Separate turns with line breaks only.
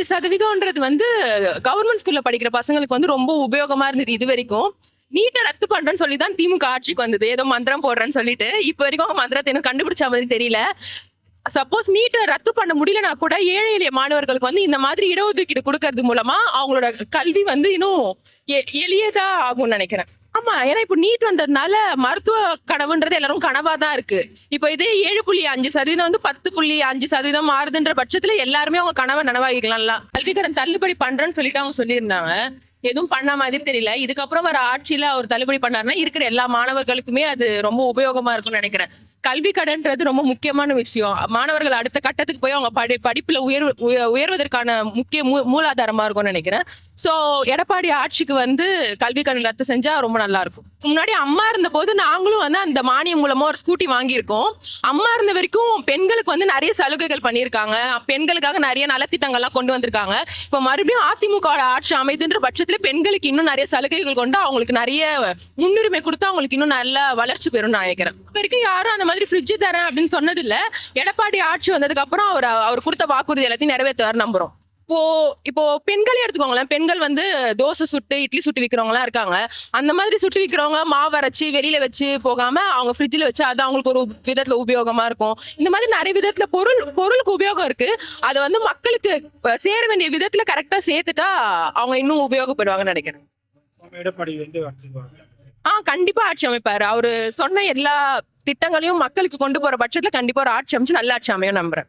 5% வந்து கவர்மெண்ட் ஸ்கூல்ல படிக்கிற பசங்களுக்கு வந்து ரொம்ப உபயோகமா இருந்தது இது வரைக்கும். நீட்டை ரத்து பண்றேன்னு சொல்லி தான் திமுக ஆட்சிக்கு வந்தது. ஏதோ மந்திரம் போடுறேன்னு சொல்லிட்டு இப்ப வரைக்கும் மந்திரத்தை இன்னும் கண்டுபிடிச்ச மாதிரி தெரியல. சப்போஸ் நீட்டை ரத்து பண்ண முடியலனா கூட ஏழை எளிய மாணவர்களுக்கு வந்து இந்த மாதிரி இடஒதுக்கீடு கொடுக்கறது மூலமா அவங்களோட கல்வி வந்து இன்னும் எளியதா ஆகும்னு நினைக்கிறேன். ஆமா, ஏன்னா இப்ப நீட் வந்ததுனால மருத்துவ கனவுன்றது எல்லாரும் கனவா தான் இருக்கு. இப்ப இதே 7.5% வந்து 10.5% மாறுதுன்ற பட்சத்துல எல்லாருமே அவங்க கனவை நனவாகிக்கலாம்ல. கல்வி கடன் தள்ளுபடி பண்றேன்னு சொல்லிட்டு அவங்க சொல்லியிருந்தாங்க. எதுவும் பண்ண மாதிரி தெரியல. இதுக்கப்புறம் வர ஆட்சியில அவர் தள்ளுபடி பண்ணாருன்னா இருக்கிற எல்லா மாணவர்களுக்குமே அது ரொம்ப உபயோகமா இருக்கும்னு நினைக்கிறேன். கல்வி கடன்றது ரொம்ப முக்கியமான விஷயம். மாணவர்கள் அடுத்த கட்டத்துக்கு போய் அவங்க படிப்புல உயர்வதற்கான முக்கிய மூலாதாரமா இருக்கும்னு நினைக்கிறேன். சோ எடப்பாடி ஆட்சிக்கு வந்து கல்வி கடன் ரத்து செஞ்சா ரொம்ப நல்லா இருக்கும். முன்னாடி அம்மா இருந்த போது நாங்களும் வந்து அந்த மானியம் மூலமா ஒரு ஸ்கூட்டி வாங்கியிருக்கோம். அம்மா இருந்த வரைக்கும் பெண்களுக்கு வந்து நிறைய சலுகைகள் பண்ணியிருக்காங்க. பெண்களுக்காக நிறைய நலத்திட்டங்கள்லாம் கொண்டு வந்திருக்காங்க. இப்ப மறுபடியும் அதிமுக ஆட்சி அமைதுன்ற பட்சத்துல பெண்களுக்கு இன்னும் நிறைய சலுகைகள் கொண்டு அவங்களுக்கு நிறைய முன்னுரிமை கொடுத்து அவங்களுக்கு இன்னும் நல்ல வளர்ச்சி பெறும் நினைக்கிறேன். வரைக்கும் யாரும் அந்த மாதிரி ஃப்ரிட்ஜ் தரேன் அப்படின்னு சொன்னது இல்ல. எடப்பாடி ஆட்சி வந்ததுக்கு அப்புறம் அவர் கொடுத்த வாக்குறுதி எல்லாத்தையும் நிறைவேற்றுவார் நம்புறோம். இப்போ பெண்களே எடுத்துக்கோங்களேன். பெண்கள் வந்து தோசை சுட்டு இட்லி சுட்டு விற்கிறவங்க எல்லாம் இருக்காங்க. அந்த மாதிரி சுட்டு விற்கிறவங்க மாவு அரைச்சி வெளியில வச்சு போகாம அவங்க ஃப்ரிட்ஜில் வச்சு அது அவங்களுக்கு ஒரு விதத்துல உபயோகமா இருக்கும். இந்த மாதிரி நிறைய விதத்துல பொருளுக்கு உபயோகம் இருக்கு. அதை வந்து மக்களுக்கு சேர வேண்டிய விதத்துல கரெக்டா சேர்த்துட்டா அவங்க இன்னும் உபயோகப்படுவாங்கன்னு நினைக்கிறேன். கண்டிப்பா ஆட்சி அமைப்பாரு. அவரு சொன்ன எல்லா திட்டங்களையும் மக்களுக்கு கொண்டு போற பட்சத்துல கண்டிப்பா ஒரு ஆட்சி அமைச்சு நல்ல ஆட்சி அமையும் நம்புறேன்.